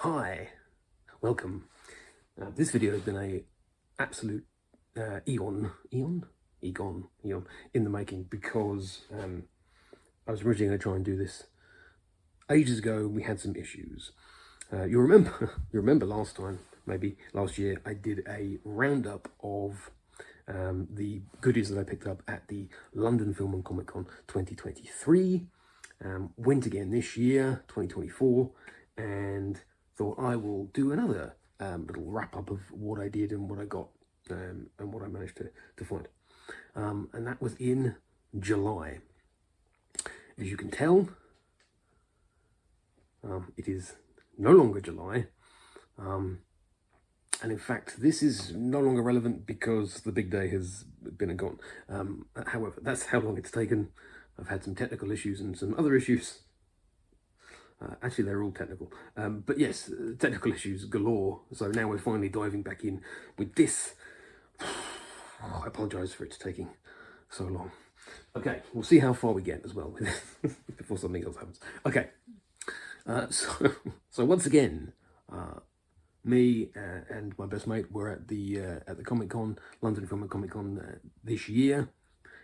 Hi, welcome. This video has been a absolute eon in the making because I was originally going to try and do this ages ago. We had some issues. You remember last time, maybe last year, I did a roundup of the goodies that I picked up at the London Film and Comic Con 2023. Went again this year, 2024, and thought I will do another little wrap up of what I did and what I got and what I managed to find. And that was in July. As you can tell, it is no longer July. And in fact, this is no longer relevant because the big day has been and gone. However, that's how long it's taken. I've had some technical issues and some other issues. Actually, they're all technical. But yes, technical issues galore. So now we're finally diving back in with this. I apologise for it taking so long. Okay, we'll see how far we get as well with this before something else happens. Okay, so once again, me and my best mate were at the Comic Con, London Film and Comic Con this year.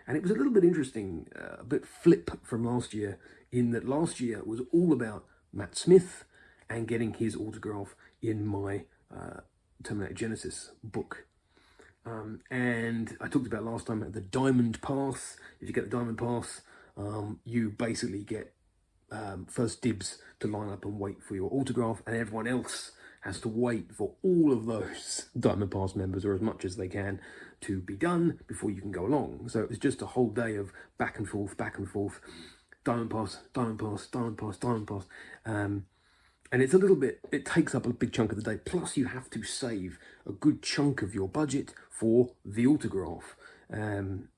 And it was a little bit interesting, a bit flip from last year, in that last year was all about Matt Smith and getting his autograph in my Terminator Genesis book. And I talked about last time the Diamond Pass. If you get the Diamond Pass, you basically get first dibs to line up and wait for your autograph, and everyone else has to wait for all of those Diamond Pass members, or as much as they can, to be done before you can go along. So it was just a whole day of back and forth, Diamond Pass, Diamond Pass, Diamond Pass, Diamond Pass. And it's a little bit, it takes up a big chunk of the day. Plus you have to save a good chunk of your budget for the autograph. And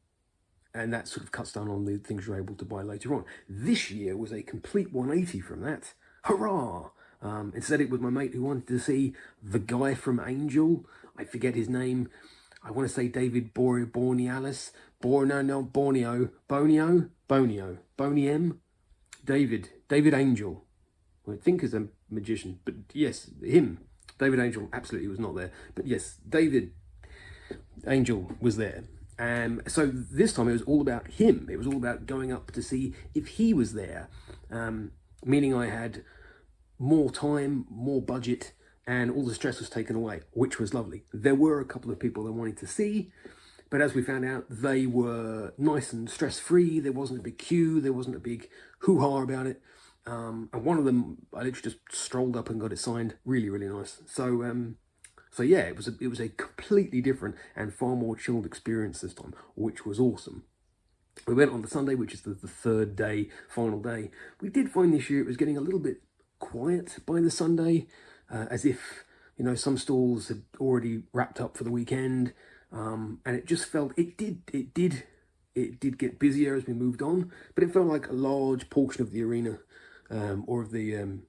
that sort of cuts down on the things you're able to buy later on. This year was a complete 180 from that. Hurrah! Instead, it was my mate who wanted to see the guy from Angel. I forget his name. I want to say David Borneo. David Angel. I think is a magician, but yes, him. David Angel absolutely was not there. But yes, David Angel was there. So this time it was all about him. It was all about going up to see if he was there. Meaning I had more time, more budget, and all the stress was taken away, which was lovely. There were a couple of people I wanted to see, but as we found out, they were nice and stress-free. There wasn't a big queue. There wasn't a big hoo-ha about it. And one of them, I literally just strolled up and got it signed. Really, really nice. So yeah, it was a completely different and far more chilled experience this time, which was awesome. We went on the Sunday, which is the third day, final day. We did find this year it was getting a little bit quiet by the Sunday, as if, you know, some stalls had already wrapped up for the weekend, and it just felt, it did get busier as we moved on, but it felt like a large portion of the arena or of the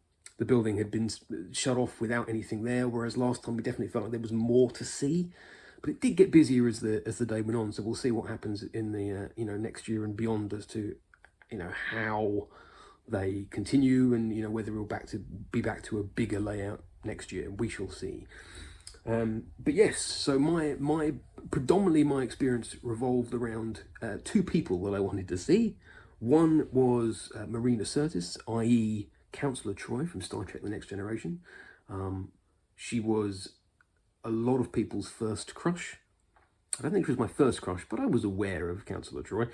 building had been shut off without anything there, whereas last time we definitely felt like there was more to see. But it did get busier as the day went on, so we'll see what happens in the next year and beyond as to how they continue, and whether we'll be back to a bigger layout next year. We shall see. But yes, so predominantly my experience revolved around two people that I wanted to see. One was Marina Sirtis, i.e. Counselor Troy from Star Trek: The Next Generation. She was a lot of people's first crush. I don't think she was my first crush, but I was aware of Counselor Troy.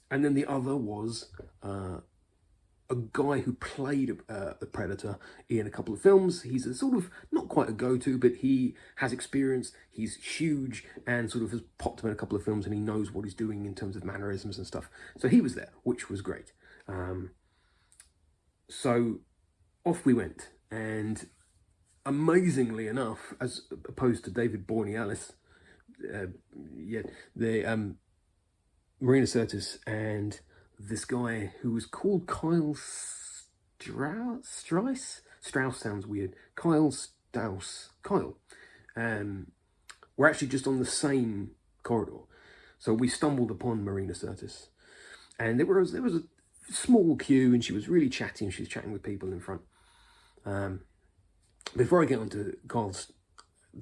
And then the other was a guy who played the Predator in a couple of films. He's a sort of, not quite a go-to, but he has experience, he's huge, and sort of has popped up in a couple of films, and he knows what he's doing in terms of mannerisms and stuff. So he was there, which was great. So off we went, and amazingly enough, as opposed to David Borealis, Marina Sirtis and this guy who was called Kyle Strauss sounds weird. Kyle, we're actually just on the same corridor. So we stumbled upon Marina Sirtis, and there was a small queue, and she was really chatty, and she was chatting with people in front. Before I get on to Kyle's,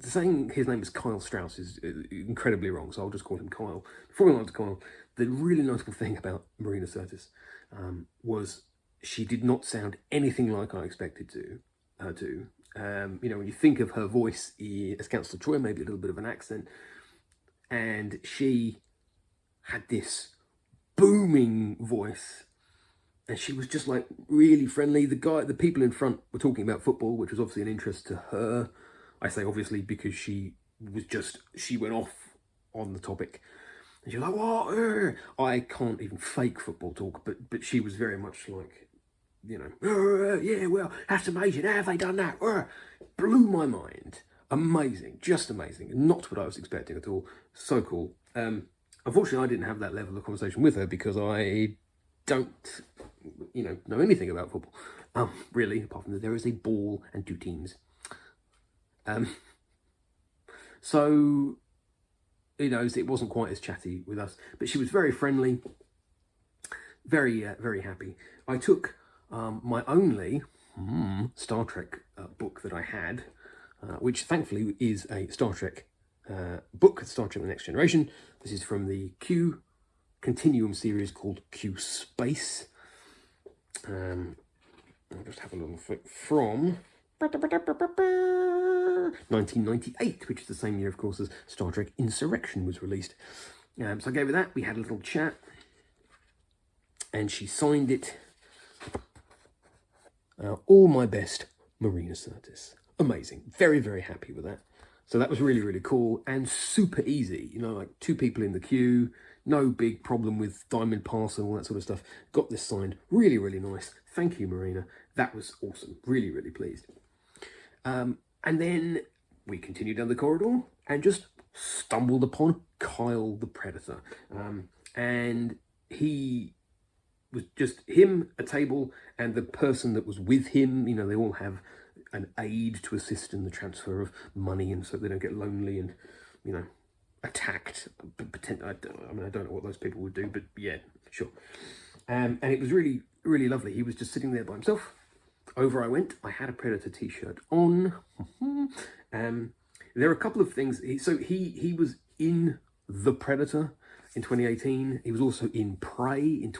saying his name is Kyle Strauss is incredibly wrong, so I'll just call him Kyle. Before we go on to Kyle, the really notable thing about Marina Sirtis was she did not sound anything like I expected her to. You know, when you think of her voice as Councillor Troy, maybe a little bit of an accent, and she had this booming voice, and she was just like really friendly. The people in front were talking about football, which was obviously an interest to her. I say obviously because she went off on the topic, and she was like, "What? I can't even fake football talk," but she was very much like, you know, yeah, well, that's amazing. How have they done that? Blew my mind. Amazing, just amazing. Not what I was expecting at all. So cool. Unfortunately, I didn't have that level of conversation with her because I don't, you know anything about football. Really, apart from that there is a ball and 2 teams. So, you know, it wasn't quite as chatty with us, but she was very friendly, very, very happy. I took my only Star Trek book that I had, which thankfully is a Star Trek book, Star Trek The Next Generation. This is from the Q Continuum series called Q Space. I'll just have a little look from 1998, which is the same year, of course, as Star Trek Insurrection was released. So I gave her that. We had a little chat, and she signed it. All my best, Marina Sirtis. Amazing. Very, very happy with that. So that was really, really cool and super easy. You know, like 2 people in the queue, no big problem with Diamond Pass and all that sort of stuff. Got this signed. Really, really nice. Thank you, Marina. That was awesome. Really, really pleased. And then we continued down the corridor and just stumbled upon Kyle the Predator. And he was just him, a table, and the person that was with him. You know, they all have an aide to assist in the transfer of money, and so they don't get lonely and, you know, attacked. I don't know what those people would do, but yeah, sure. And it was really, really lovely. He was just sitting there by himself. Over I went. I had a Predator t-shirt on. There are a couple of things. He was in The Predator in 2018. He was also in Prey in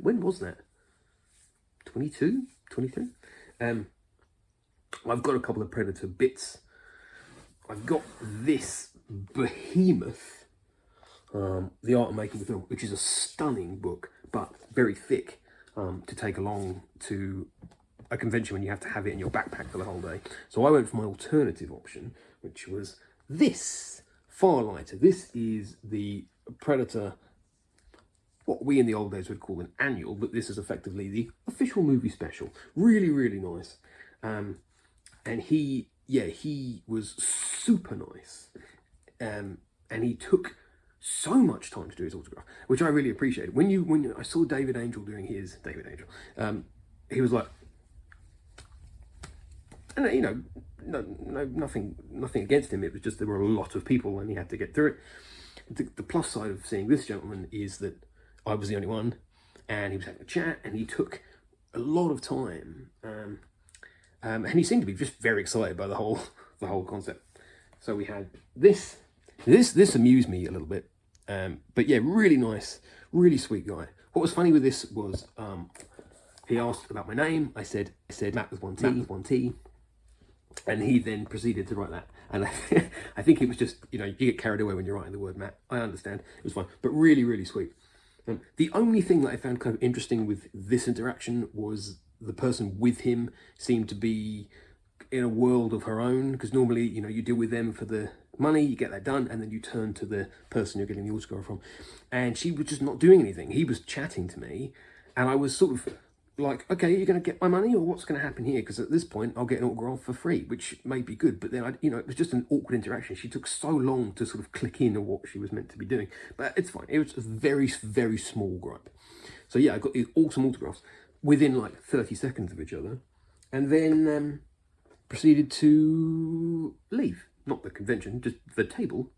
when was that? 22? 23? I've got a couple of Predator bits. I've got this behemoth, The Art of Making the Film, which is a stunning book, but very thick to take along to a convention when you have to have it in your backpack for the whole day. So I went for my alternative option, which was this, far lighter. This is the Predator, what we in the old days would call an annual, but this is effectively the official movie special. Really, really nice. And he was super nice. And he took so much time to do his autograph, which I really appreciated. When I saw David Angel doing his, he was like, and you know, nothing against him. It was just there were a lot of people and he had to get through it. The plus side of seeing this gentleman is that I was the only one, and he was having a chat, and he took a lot of time, and he seemed to be just very excited by the whole concept. So we had this amused me a little bit, but yeah, really nice, really sweet guy. What was funny with this was he asked about my name. I said Matt with one T. And he then proceeded to write that. And I think it was just, you know, you get carried away when you're writing the word Matt. I understand. It was fine. But really, really sweet. The only thing that I found kind of interesting with this interaction was the person with him seemed to be in a world of her own. Because normally, you know, you deal with them for the money, you get that done, and then you turn to the person you're getting the autograph from. And she was just not doing anything. He was chatting to me. And I was sort of like, okay, you're going to get my money, or what's going to happen here? Because at this point, I'll get an autograph for free, which may be good. But then, it was just an awkward interaction. She took so long to sort of click in on what she was meant to be doing. But it's fine. It was a very, very small gripe. So yeah, I got these awesome autographs within like 30 seconds of each other. And then proceeded to leave. Not the convention, just the table.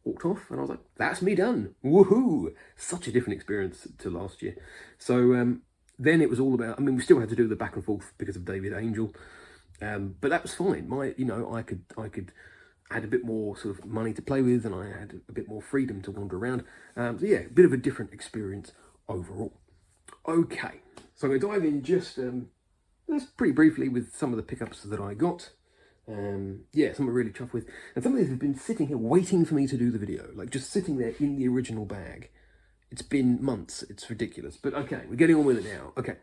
Walked off, and I was like, that's me done. Woohoo! Such a different experience to last year. So, then it was all about, I mean, we still had to do the back and forth because of David Angel, But that was fine. I could had a bit more sort of money to play with, and I had a bit more freedom to wander around. So yeah, a bit of a different experience overall. Okay, so I'm going to dive in just pretty briefly with some of the pickups that I got. Yeah, some I'm really chuffed with, and some of these have been sitting here waiting for me to do the video, like just sitting there in the original bag. It's been months. It's ridiculous, but okay, we're getting on with it now. Okay,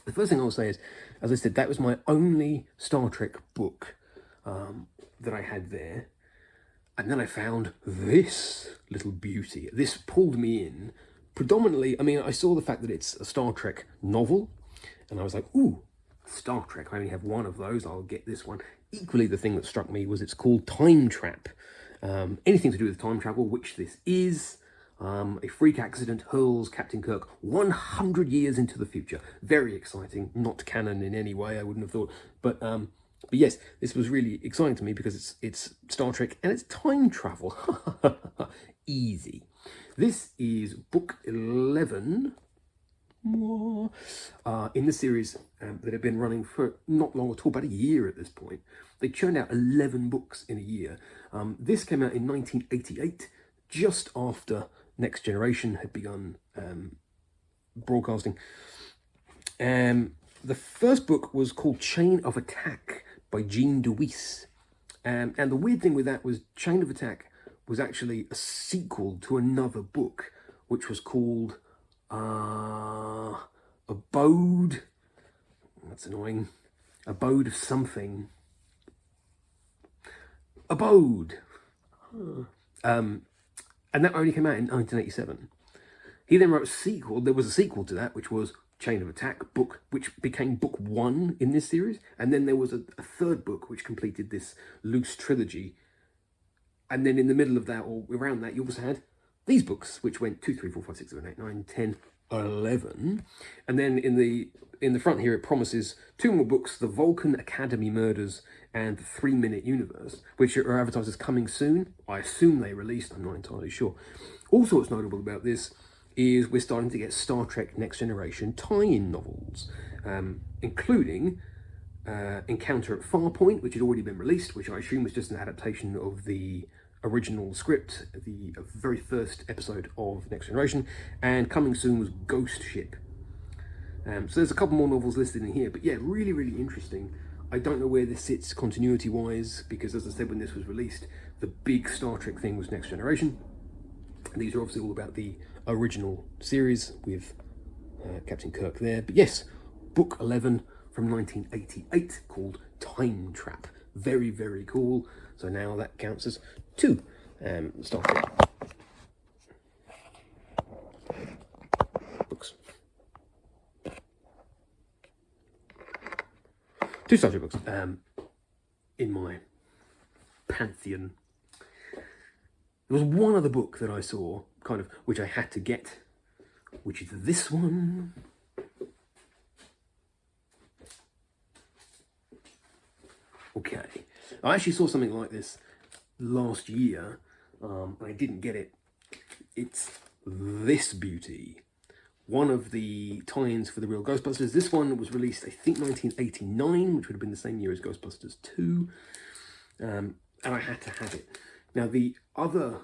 the first thing I'll say is, as I said, that was my only Star Trek book that I had there. And then I found this little beauty. This pulled me in predominantly. I mean, I saw the fact that it's a Star Trek novel, and I was like, ooh, Star Trek. I only have one of those. I'll get this one. Equally, the thing that struck me was it's called Time Trap. Anything to do with time travel, which this is. A freak accident hurls Captain Kirk 100 years into the future. Very exciting. Not canon in any way, I wouldn't have thought. But yes, this was really exciting to me because it's Star Trek and it's time travel. Easy. This is book 11 in the series that have been running for not long at all, about a year at this point. They churned out 11 books in a year. This came out in 1988, just after Next Generation had begun broadcasting. The first book was called Chain of Attack by Jean DeWeese. And the weird thing with that was Chain of Attack was actually a sequel to another book, which was called Abode. That's annoying. Abode of something. Abode. And that only came out in 1987. He then wrote a sequel. There was a sequel to that, which was Chain of Attack book, which became book 1 in this series. And then there was a third book, which completed this loose trilogy. And then in the middle of that, or around that, you also had these books, which went 2, 3, 4, 5, 6, 7, 8, 9, 10, 11. And then in the front here, it promises 2 more books, The Vulcan Academy Murders and The 3-Minute Universe, which are advertised as coming soon. I assume they released, I'm not entirely sure. Also, what's notable about this is we're starting to get Star Trek Next Generation tie-in novels, including Encounter at Farpoint, which had already been released, which I assume was just an adaptation of the original script, the very first episode of Next Generation, and coming soon was Ghost Ship. So there's a couple more novels listed in here, but yeah, really, really interesting. I don't know where this sits continuity-wise, because as I said, when this was released, the big Star Trek thing was Next Generation. And these are obviously all about the original series with Captain Kirk there. But yes, book 11 from 1988 called Time Trap. Very, very cool. So now that counts as 2 Star Trek books. 2 Star Trek books in my pantheon. There was one other book that I saw, kind of, which I had to get, which is this one. Okay, I actually saw something like this last year, and I didn't get it. It's this beauty. One of the tie-ins for the real Ghostbusters. This one was released, I think, 1989, which would have been the same year as Ghostbusters 2. And I had to have it. Now, the other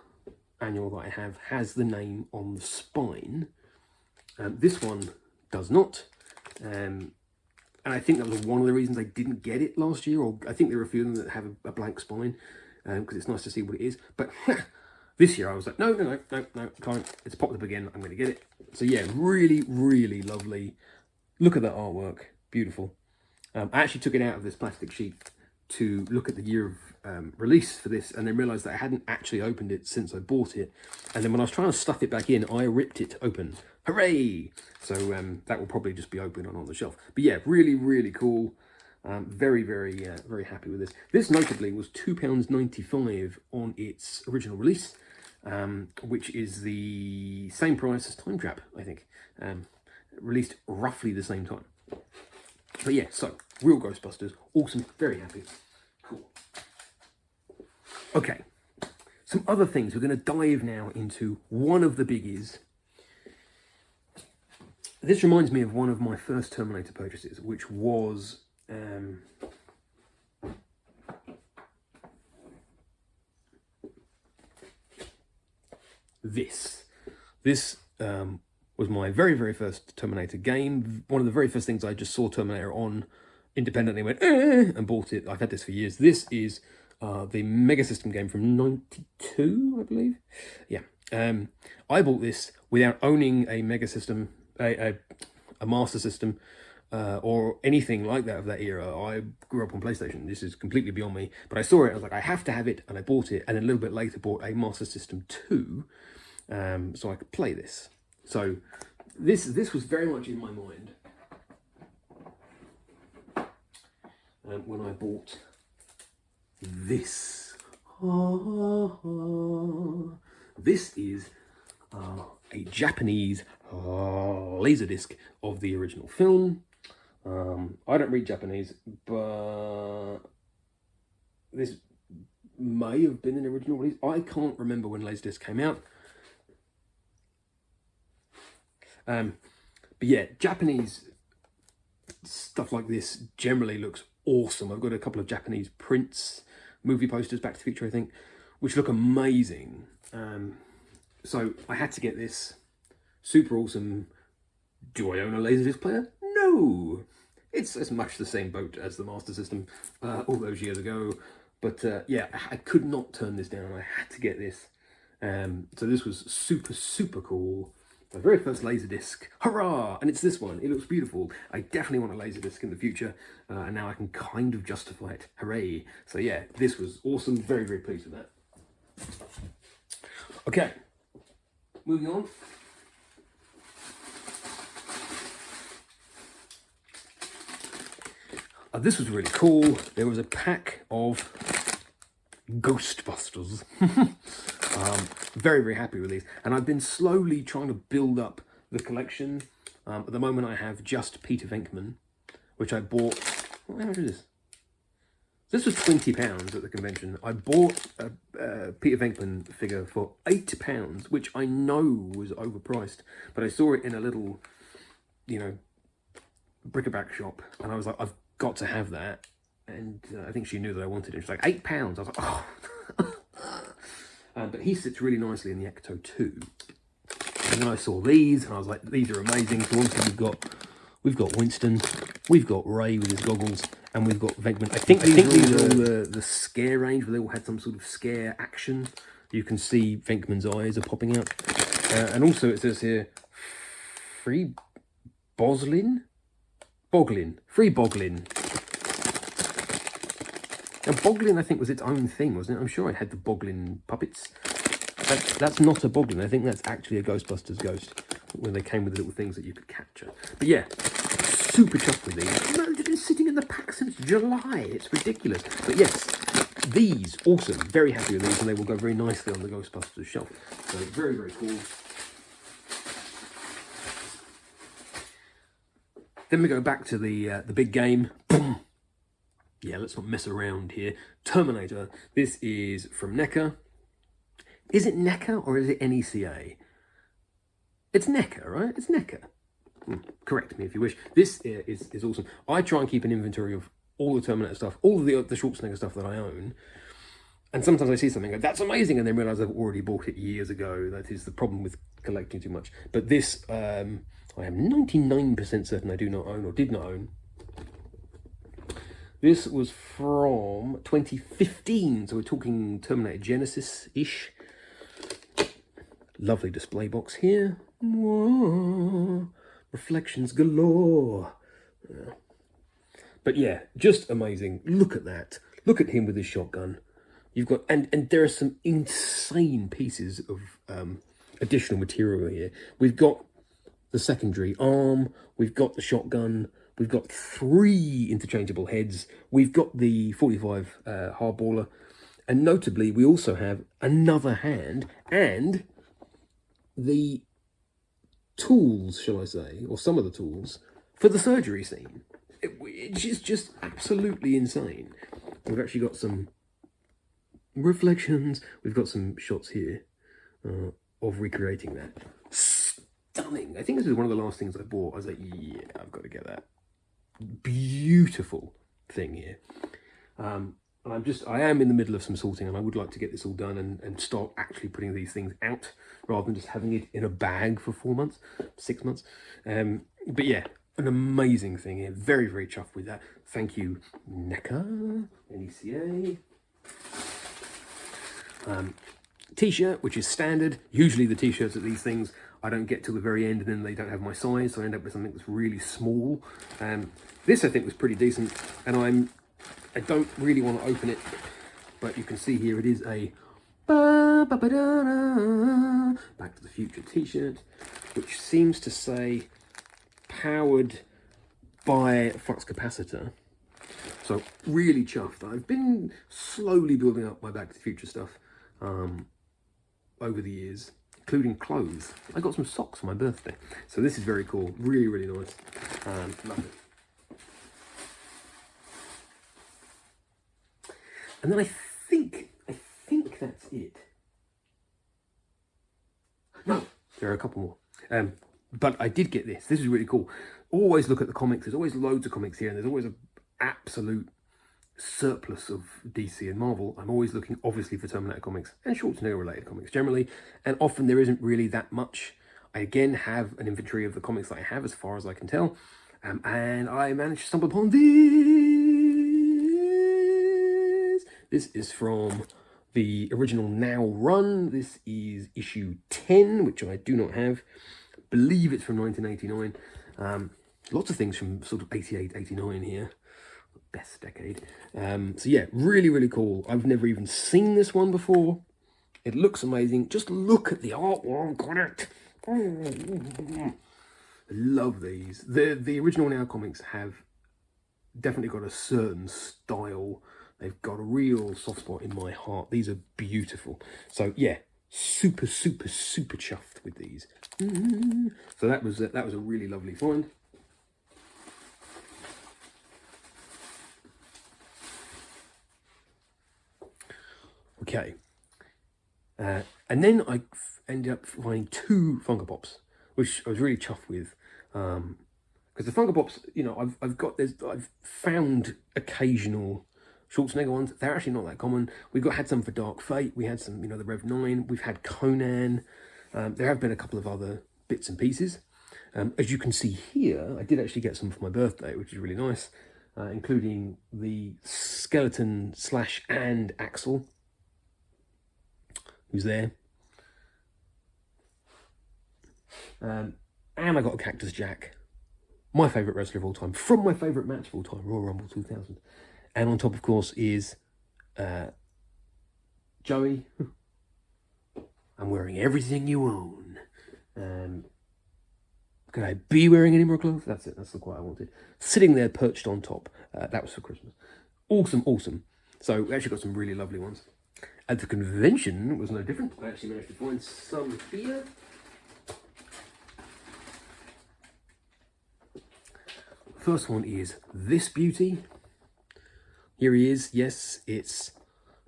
annual that I have has the name on the spine. This one does not. And I think that was one of the reasons I didn't get it last year. Or I think there are a few of them that have a blank spine, because it's nice to see what it is. But this year I was like, no, can't. It's popped up again. I'm going to get it. So yeah, really, really lovely. Look at that artwork. Beautiful. I actually took it out of this plastic sheet to look at the year of release for this, and then realised that I hadn't actually opened it since I bought it. And then when I was trying to stuff it back in, I ripped it open. Hooray! So that will probably just be open and on the shelf. But yeah, really, really cool. Very, very, very happy with this. This notably was £2.95 on its original release, which is the same price as Time Trap, I think. Released roughly the same time. But yeah, so real Ghostbusters, awesome, very happy, cool. Okay, some other things. We're going to dive now into one of the biggies. This reminds me of one of my first Terminator purchases, which was this. This was my very, very first Terminator game. One of the very first things I just saw Terminator on independently, went, and bought it. I've had this for years. This is the Mega System game from '92, I believe. Yeah. I bought this without owning a Mega System, a Master System, or anything like that of that era. I grew up on PlayStation. This is completely beyond me. But I saw it, I was like, I have to have it, and I bought it, and then a little bit later bought a Master System 2, so I could play this. So this was very much in my mind when I bought this. This is a Japanese laserdisc of the original film. I don't read Japanese, but this may have been an original release. I can't remember when laserdisc came out. But yeah, Japanese stuff like this generally looks awesome. I've got a couple of Japanese prints, movie posters, Back to the Future, I think, which look amazing. So I had to get this. Super awesome. Do I own a Laserdisc player? No! It's as much the same boat as the Master System all those years ago. But yeah, I could not turn this down. I had to get this. So this was super, super cool. My very first Laserdisc. Hurrah! And it's this one. It looks beautiful. I definitely want a Laserdisc in the future. And now I can kind of justify it. Hooray! So yeah, this was awesome. Very, very pleased with that. Okay. Moving on. This was really cool. There was a pack of Ghostbusters. Very, very happy with these. And I've been slowly trying to build up the collection. At the moment I have just Peter Venkman, which I bought... How much is this? This was £20 at the convention. I bought a Peter Venkman figure for £8, which I know was overpriced. But I saw it in a little, you know, bric-a-brac shop. And I was like, I've got to have that. And I think she knew that I wanted it. She's like, £8. I was like, oh. But he sits really nicely in the Ecto 2. And then I saw these, and I was like, these are amazing. So obviously we've got Winston, we've got Ray with his goggles, and we've got Venkman. I think these are all the scare range, where they all had some sort of scare action. You can see Venkman's eyes are popping out. And also it says here, Free Boglin? Free Boglin. Now, Boglin, I think, was its own thing, wasn't it? I'm sure it had the Boglin puppets. That's not a Boglin. I think that's actually a Ghostbusters ghost, when they came with little things that you could capture. But yeah, super chuffed with these. No, they've been sitting in the pack since July. It's ridiculous. But yes, these, awesome. Very happy with these, and they will go very nicely on the Ghostbusters shelf. So very, very cool. Then we go back to the big game. Boom. Yeah, let's not mess around here. Terminator. This is from NECA. Is it NECA or is it NECA? It's NECA, right? It's NECA. Correct me if you wish. This is awesome. I try and keep an inventory of all the Terminator stuff, all of the Schwarzenegger stuff that I own. And sometimes I see something and go, that's amazing, and then realise I've already bought it years ago. That is the problem with collecting too much. But this, I am 99% certain I do not own, or did not own. This was from 2015, so we're talking Terminator Genesis-ish. Lovely display box here. Whoa, reflections galore. Yeah. But yeah, just amazing. Look at that. Look at him with his shotgun. You've got, and there are some insane pieces of additional material here. We've got the secondary arm. We've got the shotgun. We've got 3 interchangeable heads. We've got the 45 hardballer. And notably, we also have another hand and the tools, shall I say, or some of the tools, for the surgery scene. It's just absolutely insane. We've actually got some reflections. We've got some shots here of recreating that. Stunning. I think this is one of the last things I bought. I was like, yeah, I've got to get that. Beautiful thing here. and I am in the middle of some sorting, and I would like to get this all done and start actually putting these things out rather than just having it in a bag for 4 months, 6 months. But yeah, an amazing thing here. Very, very chuffed with that. Thank you, NECA, NECA. T-shirt, which is standard. Usually the t-shirts at these things, I don't get till the very end, and then they don't have my size, so I end up with something that's really small. This I think was pretty decent, and I don't really want to open it, but you can see here it is a Back to the Future t-shirt, which seems to say powered by flux capacitor. So really chuffed. I've been slowly building up my Back to the Future stuff over the years, including clothes. I got some socks for my birthday, so this is very cool. Really, really nice. Love it. And then I think that's it. No, there are a couple more. But I did get this. This is really cool. Always look at the comics. There's always loads of comics here, and there's always an absolute surplus of DC and Marvel. I'm always looking, obviously, for Terminator comics and Schwarzenegger related comics generally, and often there isn't really that much. I again have an inventory of the comics that I have as far as I can tell, and I managed to stumble upon this. This is from the original Now run. This is issue 10, which I do not have. I believe it's from 1989. Lots of things from sort of 88, 89 here. Best decade. So yeah, really, really cool. I've never even seen this one before. It looks amazing. Just look at the artwork on it. I love these. The original Now comics have definitely got a certain style. They've got a real soft spot in my heart. These are beautiful. So yeah, super, super, super chuffed with these. So that was a really lovely find. Okay, and then I ended up finding 2 Funko Pops, which I was really chuffed with, because the Funko Pops, you know, I've found occasional Schwarzenegger ones. They're actually not that common. Had some for Dark Fate. We had some, you know, the Rev 9. We've had Conan. There have been a couple of other bits and pieces. As you can see here, I did actually get some for my birthday, which is really nice, including the Skeleton / and Axel, who's there. And I got a Cactus Jack, my favourite wrestler of all time, from my favourite match of all time, Royal Rumble 2000. And on top, of course, is Joey. I'm wearing everything you own. Could I be wearing any more clothes? That's it. That's the quote I wanted. Sitting there perched on top. That was for Christmas. Awesome, awesome. So we actually got some really lovely ones. At the convention was no different. I actually managed to find some here. First one is this beauty. Here he is. Yes, it's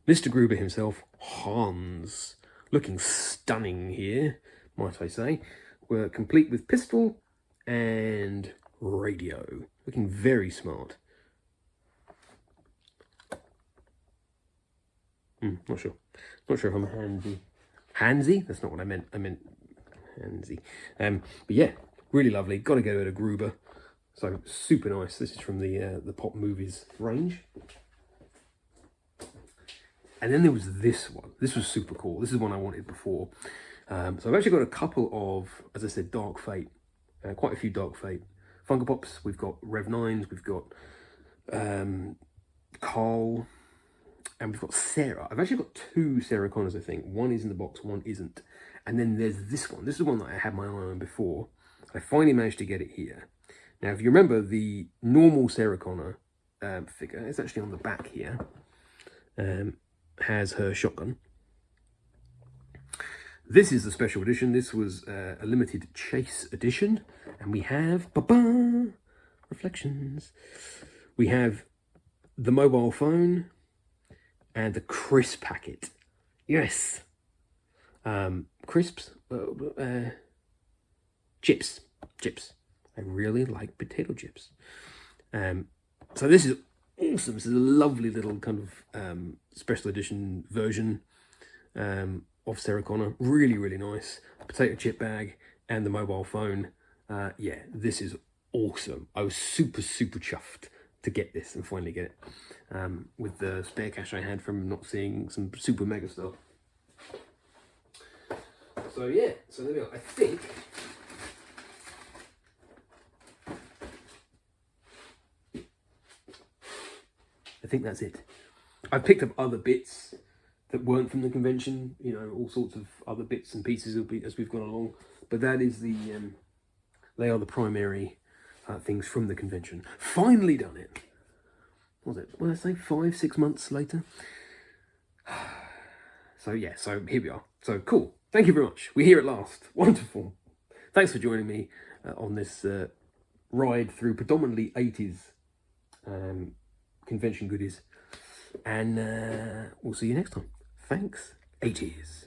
Mr. Gruber himself, Hans. Looking stunning here, might I say. We're complete with pistol and radio. Looking very smart. Not sure. Not sure if I'm handsy. That's not what I meant. I meant handsy. But yeah, really lovely. Got to go to Gruber. So super nice. This is from the Pop Movies range. And then there was this one. This was super cool. This is one I wanted before. So I've actually got a couple of, as I said, Dark Fate. Quite a few Dark Fate Funko Pops. We've got Rev 9s. We've got Carl. And we've got Sarah. I've actually got 2 Sarah Connors, I think. One is in the box, one isn't. And then there's this one. This is the one that I had my eye on before. I finally managed to get it here. Now, if you remember, the normal Sarah Connor figure, it's actually on the back here, has her shotgun. This is the special edition. This was a limited chase edition. And we have, reflections. We have the mobile phone and the crisp packet. Yes. Crisps. Chips. I really like potato chips. So this is awesome. This is a lovely little kind of special edition version of Sarah Connor. Really, really nice. Potato chip bag and the mobile phone. Yeah, this is awesome. I was super, super chuffed to get this and finally get it. With the spare cash I had from not seeing some super mega stuff. So yeah, so there we are. I think that's it. I've picked up other bits that weren't from the convention, you know, all sorts of other bits and pieces as we've gone along. But that is the, they are the primary things from the convention. Finally done it. What was it? What did I say? 5-6 months later. So yeah, so here we are. So cool. Thank you very much. We're here at last. Wonderful. Thanks for joining me on this ride through predominantly 80s convention goodies. And we'll see you next time. Thanks, 80s.